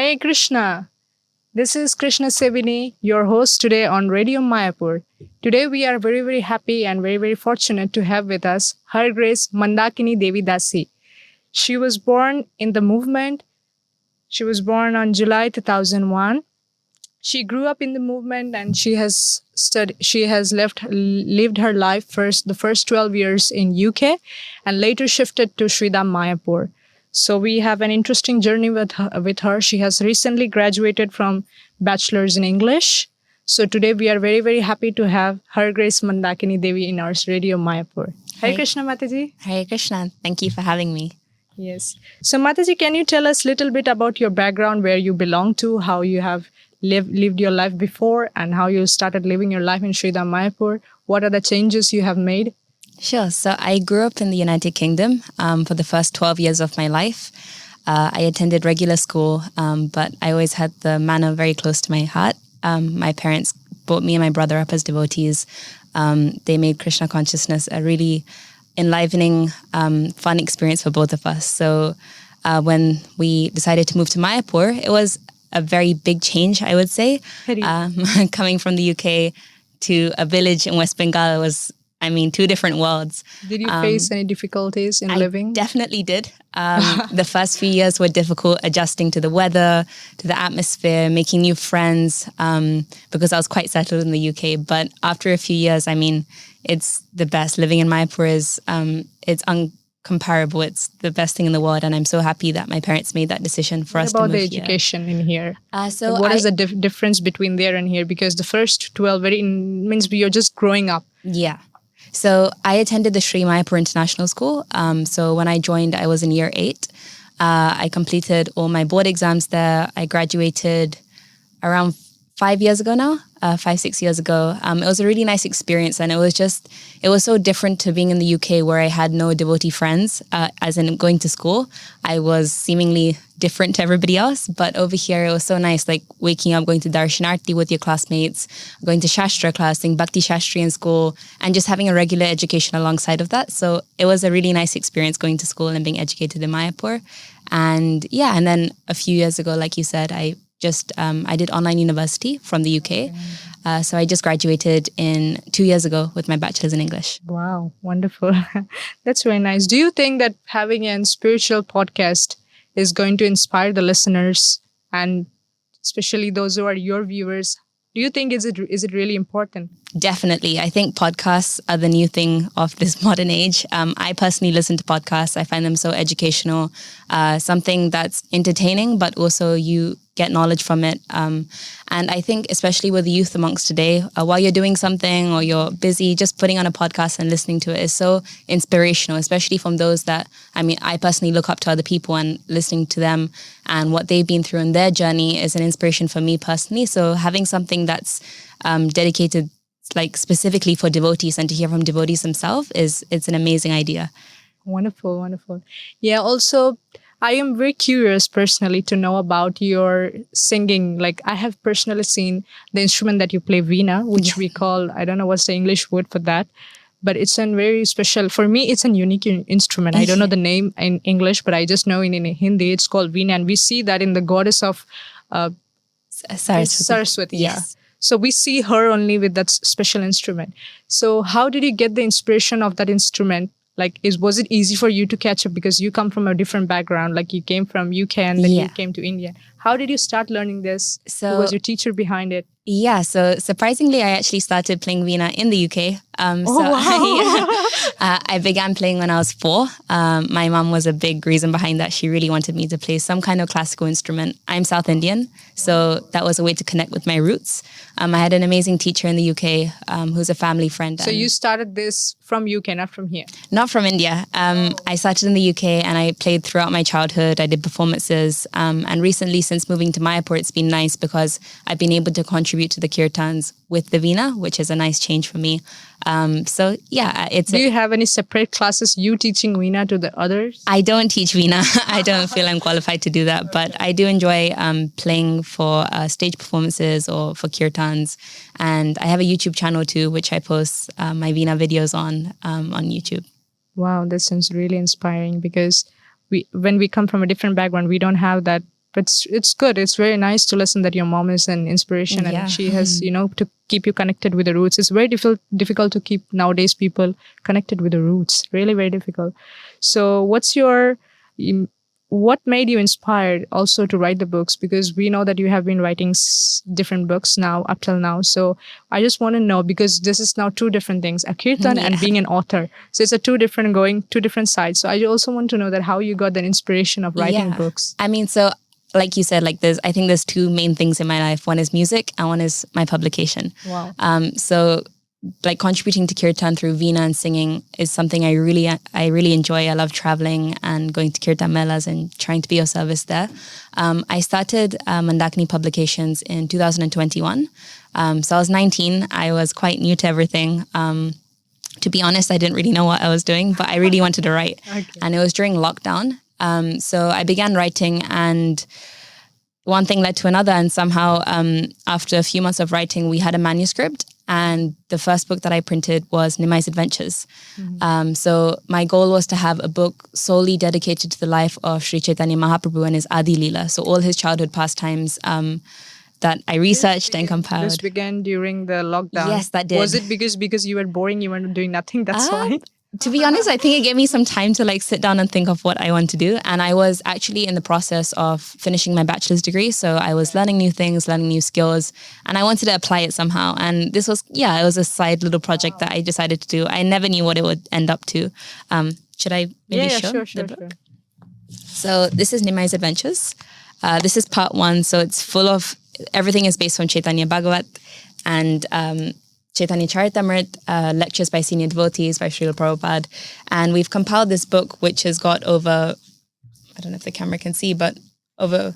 Hare Krishna. This is Krishna Sevini, your host today on Radio Mayapur. Today we are very, very happy and very, very fortunate to have with us Her Grace Mandakini Devi Dasi. She was born in the movement. She was born on July 2001. She grew up in the movement and she has lived her life the first 12 years in UK and later shifted to Sridham Mayapur. So we have an interesting journey with her. She has recently graduated from Bachelor's in English. So today we are very, very happy to have Her Grace Mandakini Devi in our Radio Mayapur. Hare Krishna, Mataji. Hare Krishna. Thank you for having me. Yes. So Mataji, can you tell us a little bit about your background, where you belong to, how you have lived your life before, and how you started living your life in Sridham Mayapur? What are the changes you have made? Sure. So I grew up in the United Kingdom for the first 12 years of my life. I attended regular school, but I always had the manna very close to my heart. My parents brought me and my brother up as devotees. They made Krishna Consciousness a really enlivening, fun experience for both of us. So when we decided to move to Mayapur, it was a very big change, I would say. Coming from the UK to a village in West Bengal was, two different worlds. Did you face any difficulties in living? I definitely did. The first few years were difficult, adjusting to the weather, to the atmosphere, making new friends, because I was quite settled in the UK. But after a few years, it's the best. Living in Mayapur is it's uncomparable. It's the best thing in the world. And I'm so happy that my parents made that decision for us to move here. What about the education in here? So what is the difference between there and here? Because the first 12 means you're just growing up. Yeah. So I attended the Sri Mayapur International School. So when I joined, I was in year 8. I completed all my board exams there. I graduated around 5 years ago now, 6 years ago. It was a really nice experience. And it was so different to being in the UK where I had no devotee friends. As in going to school, I was seemingly different to everybody else. But over here, it was so nice, like waking up, going to Darshanarti with your classmates, going to Shastra class, doing Bhakti Shastri in school, and just having a regular education alongside of that. So it was a really nice experience going to school and being educated in Mayapur. And and then a few years ago, like you said, I did online university from the UK. So I just graduated 2 years ago with my bachelor's in English. Wow, wonderful. That's very nice. Do you think that having a spiritual podcast is going to inspire the listeners and especially those who are your viewers? Do you think is it really important? Definitely. I think podcasts are the new thing of this modern age. I personally listen to podcasts. I find them so educational, something that's entertaining, but also you get knowledge from it. And I think especially with the youth amongst today, while you're doing something or you're busy, just putting on a podcast and listening to it is so inspirational, especially from those that, I personally look up to other people, and listening to them and what they've been through in their journey is an inspiration for me personally. So having something that's dedicated like specifically for devotees and to hear from devotees themselves it's an amazing idea. Wonderful, wonderful. Yeah, also I am very curious personally to know about your singing. Like I have personally seen the instrument that you play, Veena, which we call, I don't know what's the English word for that, but it's a very special, for me, it's a unique instrument. I don't know the name in English, but I just know in Hindi, it's called Veena. And we see that in the goddess of Saraswati. Yes. Yeah. So we see her only with that special instrument. So how did you get the inspiration of that instrument? Like, was it easy for you to catch up because you come from a different background? Like you came from UK and then you came to India. How did you start learning this? Who was your teacher behind it? Yeah, so surprisingly, I actually started playing Veena in the UK. I began playing when I was 4. My mom was a big reason behind that. She really wanted me to play some kind of classical instrument. I'm South Indian, so that was a way to connect with my roots. I had an amazing teacher in the UK who's a family friend. So you started this from UK, not from here? Not from India. I started in the UK and I played throughout my childhood. I did performances. And recently, since moving to Mayapur, it's been nice because I've been able to contribute to the kirtans with the Veena, which is a nice change for me. Do you have any separate classes, you teaching Veena to the others? I don't teach Veena. I don't feel I'm qualified to do that, but I do enjoy playing for stage performances or for kirtans. And I have a YouTube channel too, which I post my Veena videos on YouTube. Wow, that sounds really inspiring because when we come from a different background, we don't have that But it's good. It's very nice to listen that your mom is an inspiration and she has, to keep you connected with the roots. It's very difficult to keep nowadays people connected with the roots. Really, very difficult. So what made you inspired also to write the books? Because we know that you have been writing different books now up till now. So I just want to know, because this is now two different things, a kirtan and being an author. So it's two different sides. So I also want to know that how you got that inspiration of writing books. I mean, so like you said, I think there's two main things in my life. One is music and one is my publication. Wow. So like contributing to kirtan through Veena and singing is something I really enjoy. I love traveling and going to kirtan melas and trying to be of service there. I started Mandakini Publications in 2021. So I was 19. I was quite new to everything. To be honest, I didn't really know what I was doing, but I really wanted to write. Okay. And it was during lockdown. So I began writing, and one thing led to another. And somehow, after a few months of writing, we had a manuscript. And the first book that I printed was Nimai's Adventures. Mm-hmm. So my goal was to have a book solely dedicated to the life of Sri Chaitanya Mahaprabhu and his Adi Leela. So all his childhood pastimes that I researched and compiled. This began during the lockdown. Yes, that did. Was it because you were boring, you were doing nothing? That's why? To be honest, I think it gave me some time to sit down and think of what I want to do. And I was actually in the process of finishing my bachelor's degree. So I was learning new things, learning new skills, and I wanted to apply it somehow. And this was, it was a side little project that I decided to do. I never knew what it would end up to. Should I maybe show the book? Sure. So this is Nimai's Adventures. This is part 1. So it's full of, everything is based on Chaitanya Bhagavat and Chaitanya Charitamrit, lectures by senior devotees, by Srila Prabhupada. And we've compiled this book, which has got over, I don't know if the camera can see, but over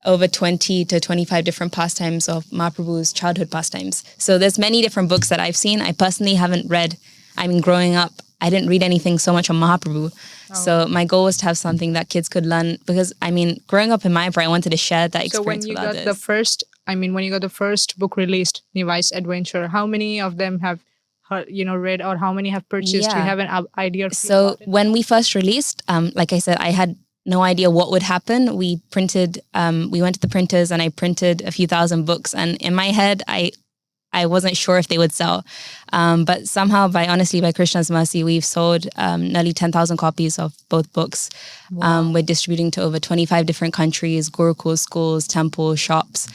20 to 25 different pastimes of Mahaprabhu's childhood pastimes. So there's many different books that I've seen. I personally haven't read. I mean, growing up, I didn't read anything so much on Mahaprabhu. Oh. So my goal was to have something that kids could learn, because, I mean, growing up in Mayapur, I wanted to share that experience with others. So when you got the first book released, Nimai's Adventure, how many of them have read, or how many have purchased? Do you have an idea? So when we first released, like I said, I had no idea what would happen. We went to the printers and I printed a few thousand books. And in my head, I wasn't sure if they would sell. But somehow, by Krishna's mercy, we've sold nearly 10,000 copies of both books. Wow. We're distributing to over 25 different countries, gurukuls, schools, temples, shops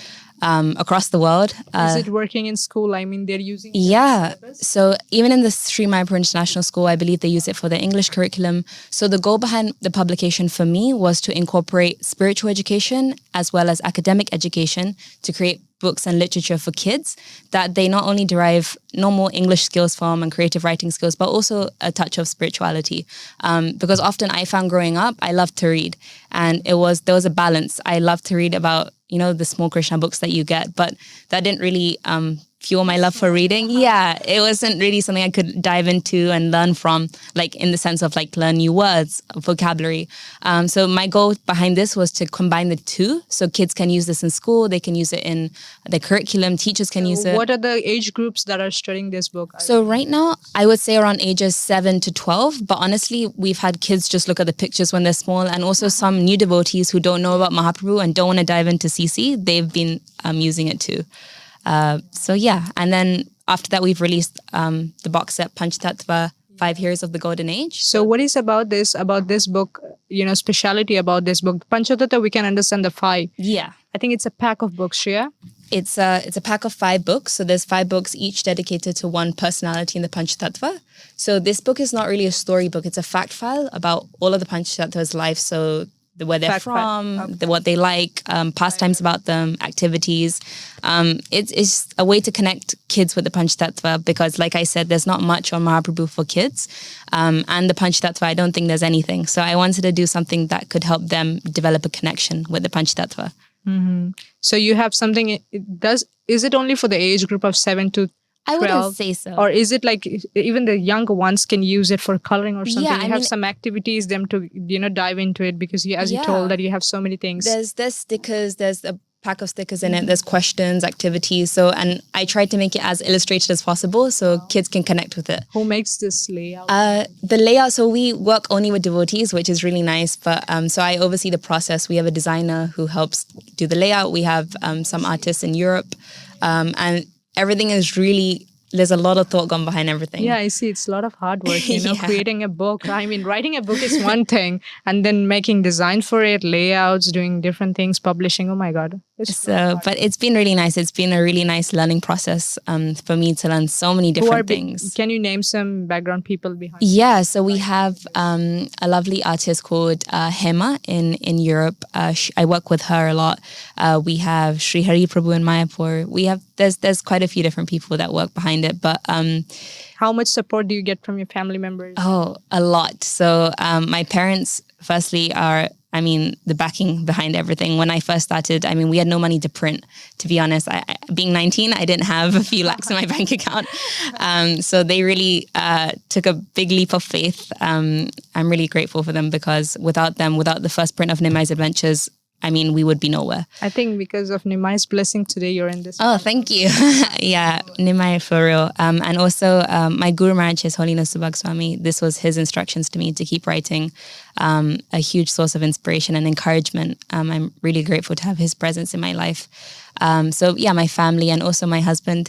across the world. Is it working in school? I mean, they're using it? Yeah. So even in the Sri Mayapur International School, I believe they use it for their English curriculum. So the goal behind the publication for me was to incorporate spiritual education as well as academic education to create books and literature for kids that they not only derive normal English skills from and creative writing skills, but also a touch of spirituality. Because often I found growing up, I loved to read, and there was a balance. I loved to read about, the small Krishna books that you get, but that didn't really fuel my love for reading. Yeah, it wasn't really something I could dive into and learn from, in the sense of learn new words, vocabulary. So my goal behind this was to combine the two, so kids can use this in school, they can use it in the curriculum, teachers can use it. What are the age groups that are studying this book? So right now, I would say around ages 7 to 12, but honestly, we've had kids just look at the pictures when they're small, and also some new devotees who don't know about Mahaprabhu and don't want to dive into CC, they've been using it too. And then after that we've released the box set Panchatattva, 5 Years of the Golden Age. So what is about this book, speciality about this book? Panchatattva, we can understand the 5. Yeah. I think it's a pack of books, Shreya. It's a pack of 5 books. So there's 5 books each dedicated to one personality in the Panchatattva. So this book is not really a storybook. It's a fact file about all of the Panchatattva's life. So where they're from, what they like, pastimes about them, activities. It's a way to connect kids with the Panchatattva because, like I said, there's not much on Mahaprabhu for kids. And the Panchatattva, I don't think there's anything. So I wanted to do something that could help them develop a connection with the Panchatattva. Mm-hmm. So you have something, is it only for the age group of 7 to 12? I wouldn't say so. Or is it even the younger ones can use it for coloring or something? Yeah, you have some activities them to dive into it because as you told that you have so many things. There's stickers, there's pack of stickers in it. There's questions, activities. So, and I tried to make it as illustrated as possible so kids can connect with it. Who makes this layout? The layout, so we work only with devotees, which is really nice. But so I oversee the process. We have a designer who helps do the layout. We have some artists in Europe. And everything is really, there's a lot of thought gone behind everything. Yeah, I see. It's a lot of hard work, creating a book. I mean, writing a book is one thing, and then making design for it, layouts, doing different things, publishing. Oh my God. But it's been really nice. It's been a really nice learning process for me to learn so many different things. Can you name some background people behind? Yeah, so we have a lovely artist called Hema in Europe. I work with her a lot. We have Sri Hari Prabhu in Mayapur. We have there's quite a few different people that work behind it. But how much support do you get from your family members? Oh, a lot. So my parents, firstly, are the backing behind everything. When I first started, we had no money to print, to be honest. Being 19, I didn't have a few lakhs in my bank account. So they really took a big leap of faith. I'm really grateful for them because without them, without the first print of Nimai's Adventures, we would be nowhere. I think because of Nimai's blessing today, you're in this. Oh, thank you. Yeah, Nimai for real. And also my Guru Maharaj, His Holiness Subhag Swami, this was his instructions to me to keep writing. A huge source of inspiration and encouragement. I'm really grateful to have his presence in my life. So yeah, my family and also my husband,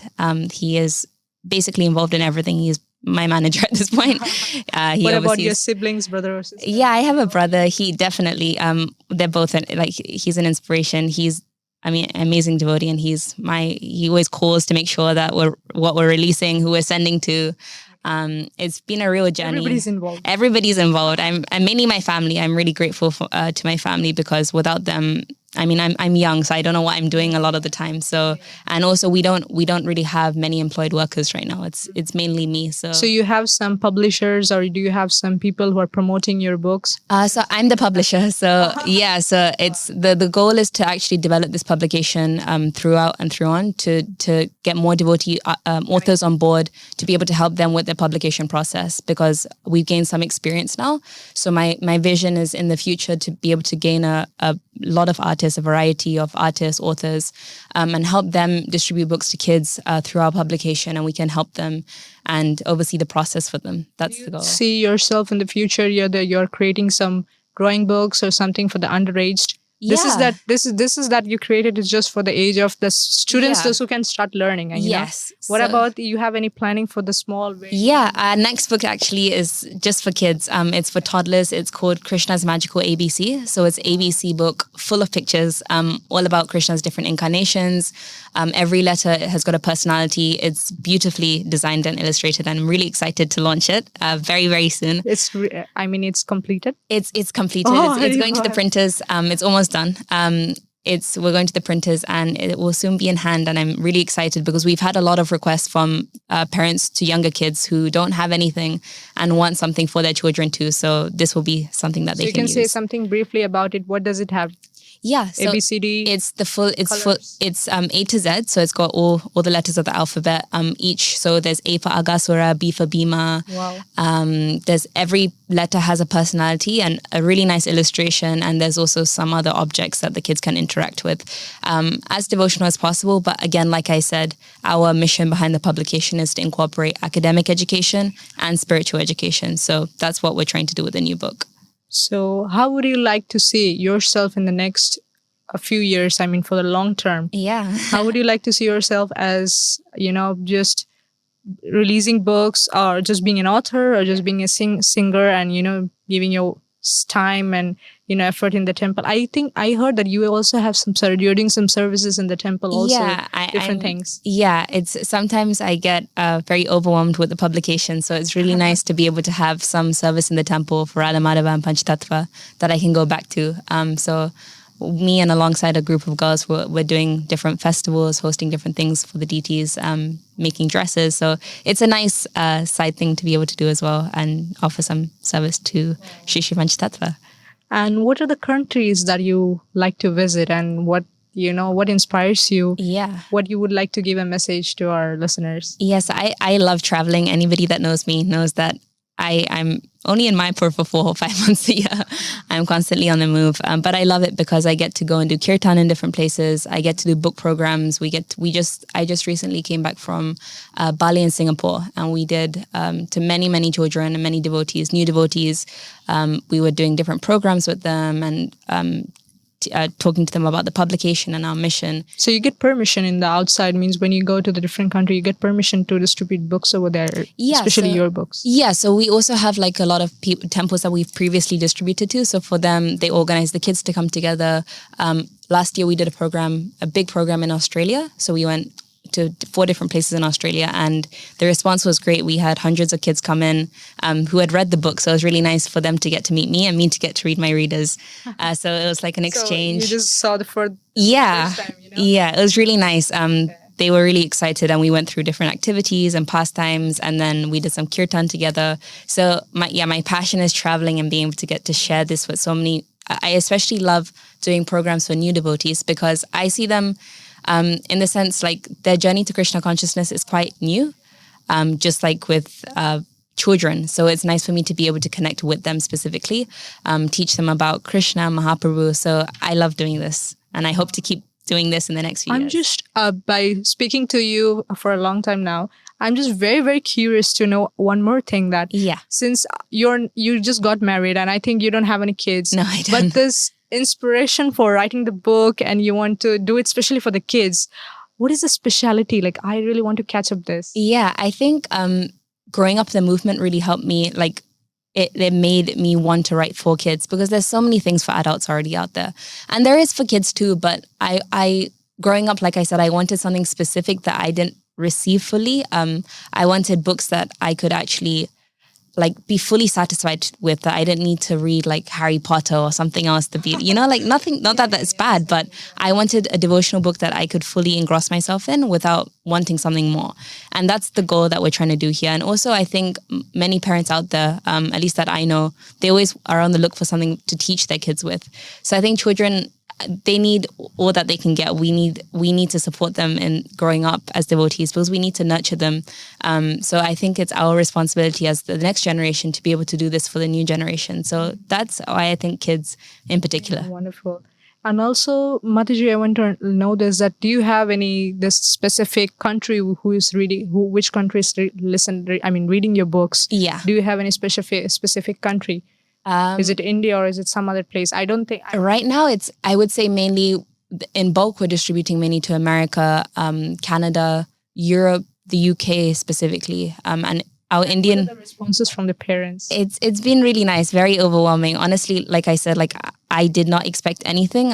he is basically involved in everything. He's my manager at this point. What about your siblings, brother or sister? Yeah, I have a brother. He definitely, they're both, he's an inspiration. He's, amazing devotee, and he always calls to make sure that what we're releasing, who we're sending to. It's been a real journey. Everybody's involved. I'm mainly my family. I'm really grateful to my family because without them, I'm young, so I don't know what I'm doing a lot of the time. So, and also we don't really have many employed workers right now. It's mainly me. So you have some publishers, or do you have some people who are promoting your books? So I'm the publisher. So yeah, so it's the goal is to actually develop this publication throughout and through on to get more devotee authors on board to be able to help them with their publication process because we've gained some experience now. So my vision is in the future to be able to gain a lot of artists, a variety of artists, authors, and help them distribute books to kids through our publication, and we can help them and oversee the process for them. That's the goal. See yourself in the future, you're creating some drawing books or something for the underaged? Yeah. This is that you created is just for the age of the students, those who can start learning. And, yes. What about, you have any planning for the small? Yeah, our next book actually is just for kids. It's for toddlers. It's called Krishna's Magical ABC. So it's ABC book full of pictures, all about Krishna's different incarnations. Every letter has got a personality. It's beautifully designed and illustrated, and I'm really excited to launch it very, very soon. It's completed? It's completed. It's going to the printers. It's almost done. We're going to the printers and it will soon be in hand, and I'm really excited because we've had a lot of requests from parents to younger kids who don't have anything and want something for their children too. So this will be something that they can use. You can say something briefly about it. What does it have? Yeah, so ABCD. It's A to Z, so it's got all the letters of the alphabet. Each, so there's A for Agasura, B for Bhima. Wow. There's every letter has a personality and a really nice illustration, and there's also some other objects that the kids can interact with, as devotional as possible. But again, like I said, our mission behind the publication is to incorporate academic education and spiritual education. So that's what we're trying to do with the new book. So how would you like to see yourself in the next few years? For the long term. Yeah. How would you like to see yourself as, just releasing books, or just being an author, or just being a singer and, giving your time and, effort in the temple? I think I heard that you also have you're doing some services in the temple also. Yeah, different things. Yeah, sometimes I get very overwhelmed with the publication. So it's really nice to be able to have some service in the temple for Radha Madhava and Panchatattva that I can go back to. So me and alongside a group of girls, we're doing different festivals, hosting different things for the deities, making dresses. So it's a nice side thing to be able to do as well and offer some service to Shri Shri Panchatattva. And what are the countries that you like to visit, and what inspires you? Yeah. What you would like to give a message to our listeners? Yes, I love traveling. Anybody that knows me knows that I'm only in Mayapur for 4 or 5 months a year. I'm constantly on the move, but I love it because I get to go and do kirtan in different places. I get to do book programs. I just recently came back from Bali and Singapore, and we did to many children and many devotees, new devotees. We were doing different programs with them and talking to them about the publication and our mission. So you get permission in the outside, means when you go to the different country, you get permission to distribute books over there, especially your books. Yeah, so we also have like a lot of temples that we've previously distributed to. So for them, they organize the kids to come together. Last year we did a big program in Australia. So we went to 4 different places in Australia, and the response was great. We had hundreds of kids come in who had read the book, so it was really nice for them to get to meet me and me to get to read my readers. So it was like an exchange. So you just saw the first time, Yeah, it was really nice. They were really excited, and we went through different activities and pastimes, and then we did some kirtan together. So my passion is traveling and being able to get to share this with so many. I especially love doing programs for new devotees because I see them in the sense like their journey to Krishna consciousness is quite new, just like with children. So it's nice for me to be able to connect with them specifically, teach them about Krishna, Mahaprabhu. So I love doing this, and I hope to keep doing this in the next few years. I'm just, by speaking to you for a long time now, I'm just very, very curious to know one more thing that since you just got married and I think you don't have any kids. No, I don't. But this inspiration for writing the book and you want to do it especially for the kids, what is the speciality? Like, I really want to catch up this. Yeah, I think growing up in the movement really helped me. Like, it made me want to write for kids because there's so many things for adults already out there. And there is for kids too, but I growing up, like I said, I wanted something specific that I didn't receive fully. I wanted books that I could actually like be fully satisfied with, that I didn't need to read like Harry Potter or something else to be, like nothing, not that that's bad, but I wanted a devotional book that I could fully engross myself in without wanting something more. And that's the goal that we're trying to do here. And also I think many parents out there, at least that I know, they always are on the look for something to teach their kids with. So I think children, they need all that they can get. We need to support them in growing up as devotees because we need to nurture them. So I think it's our responsibility as the next generation to be able to do this for the new generation. So that's why I think kids in particular. Wonderful. And also, Mataji, I want to know this, that do you have this specific country which country is reading your books? Yeah. Do you have any specific country? Is it India or is it some other place? I don't think. Right now, I would say mainly in bulk, we're distributing mainly to America, Canada, Europe, the UK specifically. And our Indian. What are the responses from the parents? It's been really nice, very overwhelming. Honestly, like I said, like I did not expect anything.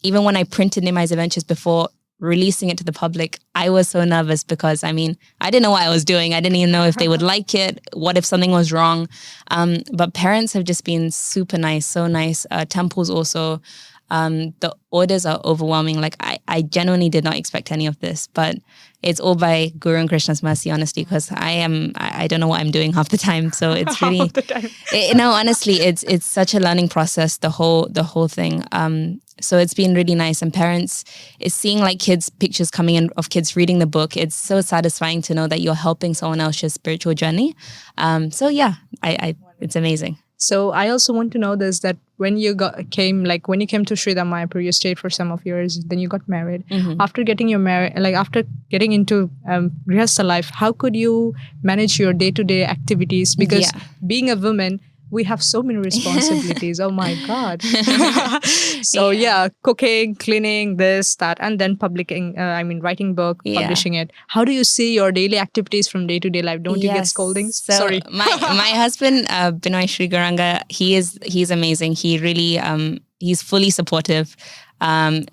Even when I printed Nimai's Adventures before releasing it to the public, I was so nervous because I didn't know what I was doing. I didn't even know if they would like it. What if something was wrong? But parents have just been super nice, so nice. Temples also, the orders are overwhelming. Like I genuinely did not expect any of this, but it's all by Guru and Krishna's mercy, honestly, because I don't know what I'm doing half the time. So it's really, half the time. Honestly, it's such a learning process, the whole thing. So it's been really nice, and parents is seeing like pictures coming in of kids reading the book. It's so satisfying to know that you're helping someone else's spiritual journey. So yeah, it's amazing. So I also want to know this, that when you came to Sridham Mayapur, you stayed for some of years, then you got married. Mm-hmm. After getting after getting into Grihastha life, how could you manage your day-to-day activities? Because being a woman, we have so many responsibilities. Oh my God. So cooking, cleaning, this, that, and then writing book, publishing it. How do you see your daily activities from day to day life? Don't you get scoldings? So Sorry. My husband, Binoy Sri Garanga, he's amazing. He really, he's fully supportive.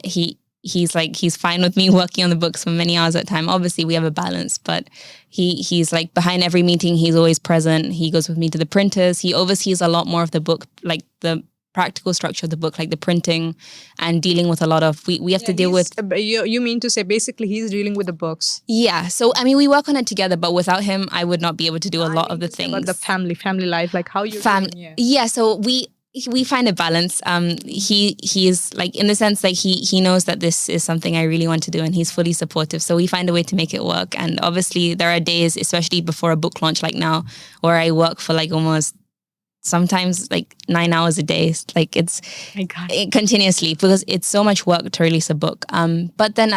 He's fine with me working on the books for many hours at a time. Obviously, we have a balance, but he's like behind every meeting. He's always present. He goes with me to the printers. He oversees a lot more of the book, like the practical structure of the book, like the printing and dealing with a lot of, we have to deal with. You mean to say basically he's dealing with the books? Yeah. So, we work on it together, but without him, I would not be able to do a lot of the things. About the family life, like how you Yeah. So we find a balance. He is like, in the sense that he knows that this is something I really want to do, and he's fully supportive. So we find a way to make it work. And obviously there are days, especially before a book launch like now, where I work for like almost sometimes like 9 hours a day. Like it's continuously, because it's so much work to release a book. But then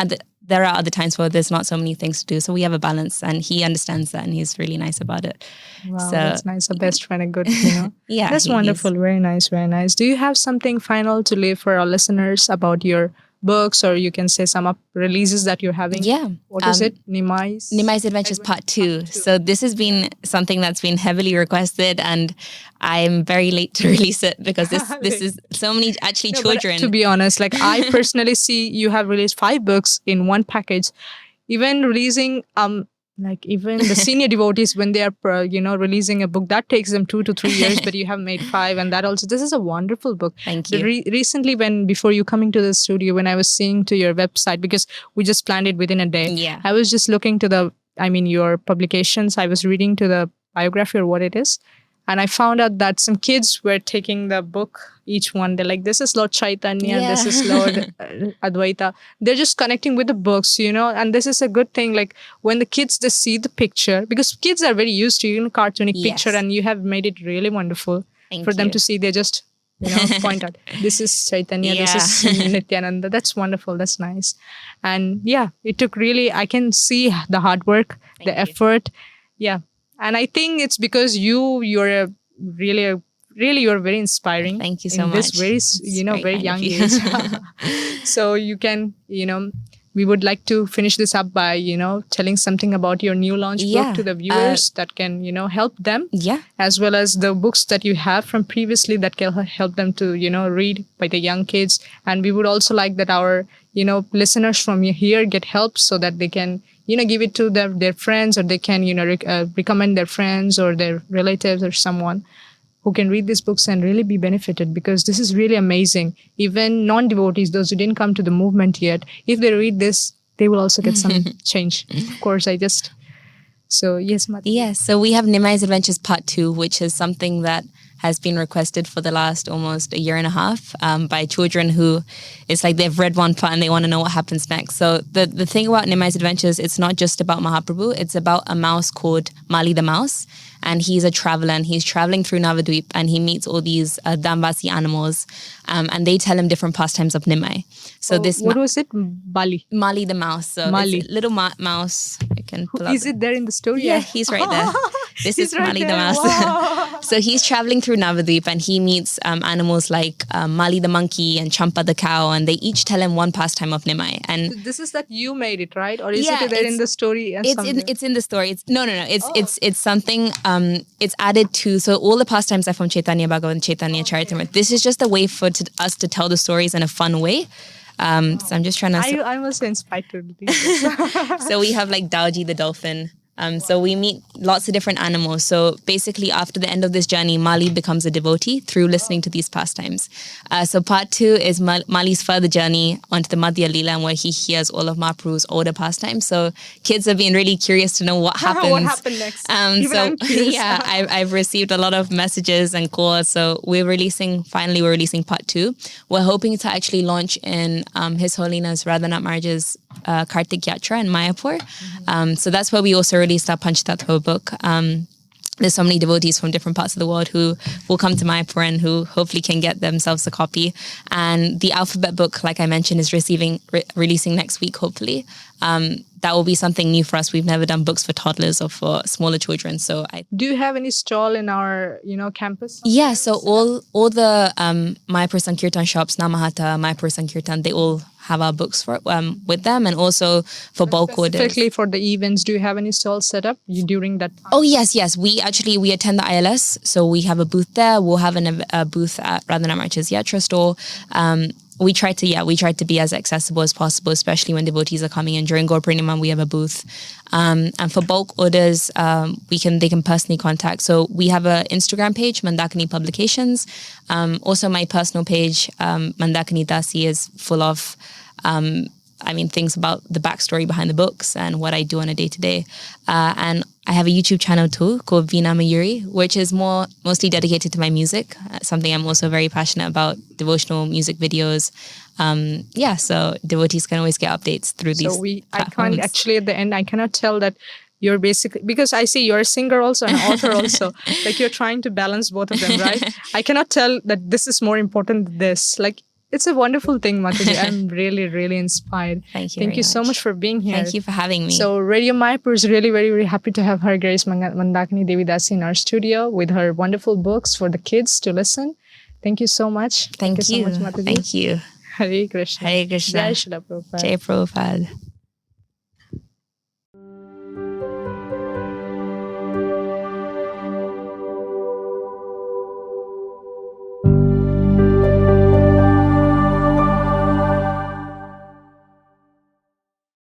there are other times where there's not so many things to do. So we have a balance, and he understands that, and he's really nice about it. Wow, so, that's nice. A best friend, a good, yeah, that's wonderful. Very nice, very nice. Do you have something final to leave for our listeners about your books, or you can say some up releases that you're having? Yeah. What is it? Nimai's Adventures Part 2. So this has been something that's been heavily requested, and I'm very late to release it, because this is so many children. To be honest, like I personally see you have released 5 books in one package. Even releasing like even the senior devotees, when they are releasing a book, that takes them 2 to 3 years, but you have made 5, and that also, this is a wonderful book. Thank you. Recently, before you coming to the studio, when I was seeing to your website, because we just planned it within a day, I was just looking to your publications. I was reading to the biography or what it is, and I found out that some kids were taking the book, each one. They're like, this is Lord Chaitanya, this is Lord Advaita. They're just connecting with the books, and this is a good thing. Like when the kids, they see the picture, because kids are very used to cartoonic picture, and you have made it really wonderful for them to see. They just, point out, this is Chaitanya, this is Nityananda. That's wonderful. That's nice. And it took really, I can see the hard work, the effort. Yeah. And I think it's because you're really very inspiring. Thank you so in much. This very young age. So you can, we would like to finish this up by, telling something about your new launch book to the viewers that can, help them. Yeah. As well as the books that you have from previously that can help them to, read by the young kids. And we would also like that our, listeners from here get help, so that they can, give it to their friends, or they can, recommend their friends or their relatives or someone who can read these books and really be benefited, because this is really amazing. Even non-devotees, those who didn't come to the movement yet, if they read this, they will also get some change. Of course, so yes, Mataji. Yes, so we have Nimai's Adventures Part 2, which is something that has been requested for the last almost a year and a half by children who, it's like they've read one part and they want to know what happens next. So the thing about Nimai's Adventures, it's not just about Mahaprabhu, it's about a mouse called Mali the mouse. And he's a traveler, and he's traveling through Navadvip, and he meets all these Dambasi animals, and they tell him different pastimes of Nimai. So what was it? Mali the mouse. So Mali. It's a little mouse. I can pull Is it there in the story? Yeah, he's right there. This is right Mali the there. mouse. Wow. So he's traveling through Navadvip, and he meets animals like Mali the monkey and Champa the cow, and they each tell him one pastime of Nimai. And this is that you made it, right? Or is it there in the story? It's in the story. It's something. It's added to. So all the pastimes are from Chaitanya Bhagavat and Chaitanya Charitamrita. This is just a way for us to tell the stories in a fun way. So I'm just trying to. I'm also inspired to read this. So we have like Daoji the dolphin. So we meet lots of different animals. So basically, after the end of this journey, Mali becomes a devotee through listening to these pastimes. So part 2 is Mali's further journey onto the Madhya Leela, where he hears all of Mahaprabhu's older pastimes. So kids have been really curious to know what happens. What happened next? Even I'm curious. I've received a lot of messages and calls. So finally we're releasing part 2. We're hoping to actually launch in His Holiness Radhanath Maharaj's Kartik Yatra in Mayapur. So that's where we also released our Panchatattva book. There's so many devotees from different parts of the world who will come to Mayapur and who hopefully can get themselves a copy. And the alphabet book, like I mentioned, is releasing next week, hopefully. That will be something new for us. We've never done books for toddlers or for smaller children. Do you have any stall in our, campus? Yeah, so all the Mayapur Sankirtan shops, Namahata, Mayapur Sankirtan, they all have our books with them, and also for bulk orders. Specifically for the events, do you have any stalls set up during that time? Oh, yes. We attend the ILS, so we have a booth there. We'll have a booth at Radhanath Maharaj's Yatra store. We try to be as accessible as possible, especially when devotees are coming in. During Gaur Purnima, we have a booth. And for bulk orders, they can personally contact. So we have an Instagram page, Mandakini Publications. Also my personal page, Mandakini Dasi, is full of things about the backstory behind the books and what I do on a day-to-day. And I have a YouTube channel too called Veena, which is mostly dedicated to my music, something I'm also very passionate about, devotional music videos. So devotees can always get updates through these I platforms. can't actually at the end, I cannot tell that you're basically, because I see you're a singer also and an author also, like you're trying to balance both of them, right? I cannot tell that this is more important than this. Like, it's a wonderful thing, Mataji. I'm really, really inspired. Thank you so much for being here. Thank you for having me. So Radio Mayapur is really, very, very happy to have Her Grace Mandakini Devi Dasi in our studio with her wonderful books for the kids to listen. Thank you so much. Thank you so much, Mataji. Thank you. Hare Krishna. Hare Krishna. Jai Srila Prabhupada. Jai Prabhupada.